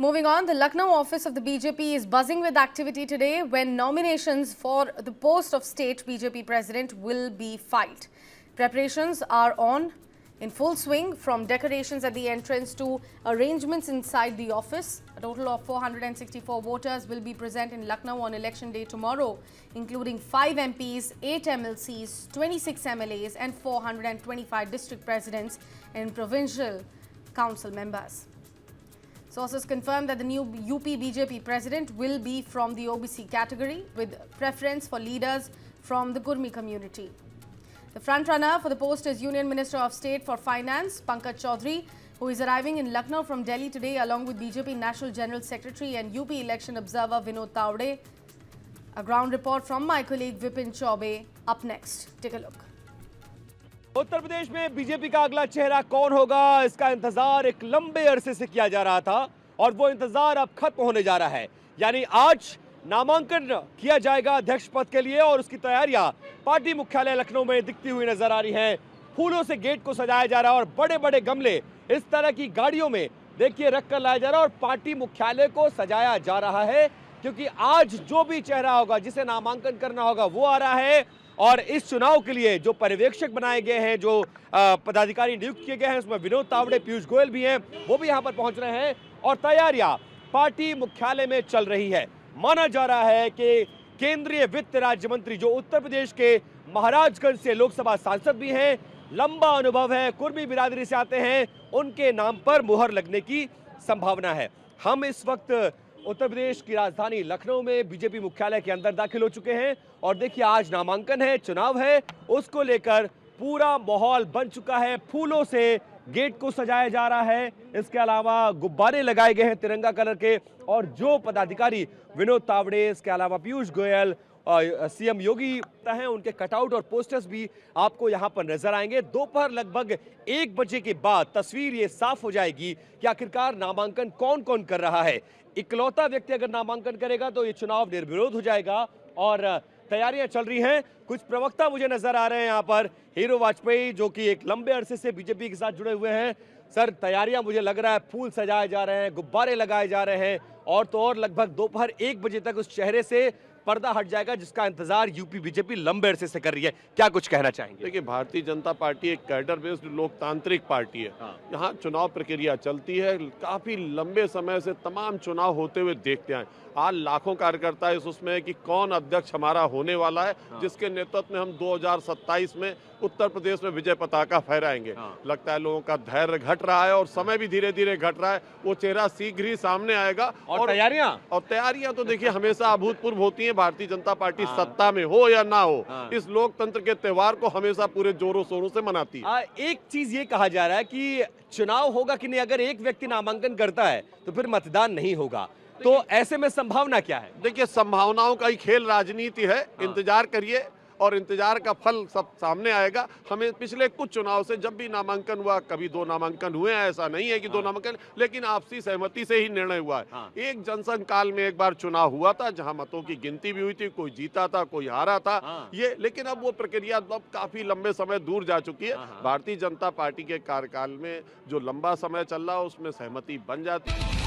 Moving on, the Lucknow office of the BJP is buzzing with activity today when nominations for the post of state BJP president will be filed. Preparations are on in full swing, from decorations at the entrance to arrangements inside the office. A total of 464 voters will be present in Lucknow on election day tomorrow, including 5 MPs, 8 MLCs, 26 MLAs and 425 district presidents and provincial council members. Sources confirm that the new UP BJP president will be from the OBC category, with preference for leaders from the Gurmi community. The frontrunner for the post is Union Minister of State for Finance, Pankaj Chaudhary, who is arriving in Lucknow from Delhi today, along with BJP National General Secretary and UP election observer Vinod Tawde. A ground report from my colleague Vipin Chaube up next. Take a look. Uttar Pradesh में BJP का अगला चेहरा कौन होगा, इसका इंतजार एक लंबे अरसे से किया जा रहा था और वो इंतजार अब खत्म होने जा रहा है। यानी आज नामांकन किया जाएगा अध्यक्ष पद के लिए और उसकी तैयारियां पार्टी मुख्यालय लखनऊ में दिखती हुई नजर आ रही हैं। फूलों से गेट को सजाया जा रहा है और बड़े बड़े गमले इस तरह की गाड़ियों में देखिए रख कर लाया जा रहा है और पार्टी मुख्यालय को सजाया जा रहा है, क्योंकि आज जो भी चेहरा होगा जिसे नामांकन करना होगा वो आ रहा है। और इस चुनाव के लिए जो पर्यवेक्षक बनाए गए हैं, जो पदाधिकारी नियुक्त किए गए हैं, उसमें विनोद तावड़े, पीयूष गोयल भी हैं, वो भी यहाँ पर पहुंच रहे हैं और तैयारियां पार्टी मुख्यालय में चल रही है। माना जा रहा है कि केंद्रीय वित्त राज्य मंत्री, जो उत्तर प्रदेश के महाराजगंज से लोकसभा सांसद भी हैं, लंबा अनुभव है, कुर्मी बिरादरी से आते हैं, उनके नाम पर मुहर लगने की संभावना है। हम इस वक्त उत्तर प्रदेश की राजधानी लखनऊ में बीजेपी मुख्यालय के अंदर दाखिल हो चुके हैं और देखिए आज नामांकन है, चुनाव है, उसको लेकर पूरा माहौल बन चुका है। फूलों से गेट को सजाया जा रहा है, इसके अलावा गुब्बारे लगाए गए हैं तिरंगा कलर के और जो पदाधिकारी विनोद तावड़े, इसके अलावा पीयूष गोयल, सीएम योगी हैं, उनके कटआउट और पोस्टर्स भी आपको यहां पर नजर आएंगे। दोपहर लगभग 1 बजे के बाद तस्वीर ये साफ हो जाएगी कि आखिरकार नामांकन कौन कौन कर रहा है। इकलौता व्यक्ति अगर नामांकन करेगा तो ये चुनाव निर्विरोध हो जाएगा और तैयारियां चल रही हैं। कुछ प्रवक्ता मुझे नजर आ रहे हैं यहाँ पर, हीरो वाजपेयी जो कि एक लंबे अरसे से बीजेपी के साथ जुड़े हुए हैं। सर, तैयारियां मुझे लग रहा है फूल सजाए जा रहे हैं, गुब्बारे लगाए जा रहे हैं और तो और लगभग दोपहर 1 बजे तक उस चेहरे से पर्दा हट जाएगा जिसका इंतजार यूपी बीजेपी लंबे अरसे से कर रही है। क्या कुछ कहना चाहेंगे? देखिए, भारतीय जनता पार्टी एक कैडर बेस्ड लोकतांत्रिक पार्टी है। यहाँ चुनाव प्रक्रिया चलती है, काफी लंबे समय से तमाम चुनाव होते हुए देखते हैं। आज लाखों कार्यकर्ता इस उसमें है कि कौन अध्यक्ष हमारा होने वाला है, जिसके नेतृत्व में हम 2027 में उत्तर प्रदेश में विजय पताका फहराएंगे। लगता है लोगों का धैर्य घट रहा है और समय भी धीरे धीरे घट रहा है। वो चेहरा शीघ्र ही सामने आएगा और तैयारियां तो देखिए हमेशा अभूतपूर्व होती है। भारतीय जनता पार्टी सत्ता में हो या ना हो, इस लोकतंत्र के त्योहार को हमेशा पूरे जोरों शोरों से मनाती है। एक चीज ये कहा जा रहा है कि चुनाव होगा कि नहीं, अगर एक व्यक्ति नामांकन करता है तो फिर मतदान नहीं होगा, तो ऐसे में संभावना क्या है? देखिए, संभावनाओं का ही खेल राजनीति है। इंतजार करिए और इंतजार का फल सब सामने आएगा। हमें पिछले कुछ चुनाव से जब भी नामांकन हुआ, कभी 2 नामांकन हुए हैं, ऐसा नहीं है कि 2 नामांकन, लेकिन आपसी सहमति से ही निर्णय हुआ है। एक जनसंघ काल में एक बार चुनाव हुआ था जहां मतों की गिनती भी हुई थी, कोई जीता था, कोई हारा था। ये लेकिन अब वो प्रक्रिया अब काफी लंबे समय दूर जा चुकी है। भारतीय जनता पार्टी के कार्यकाल में जो लंबा समय चल रहा है उसमें सहमति बन जाती है।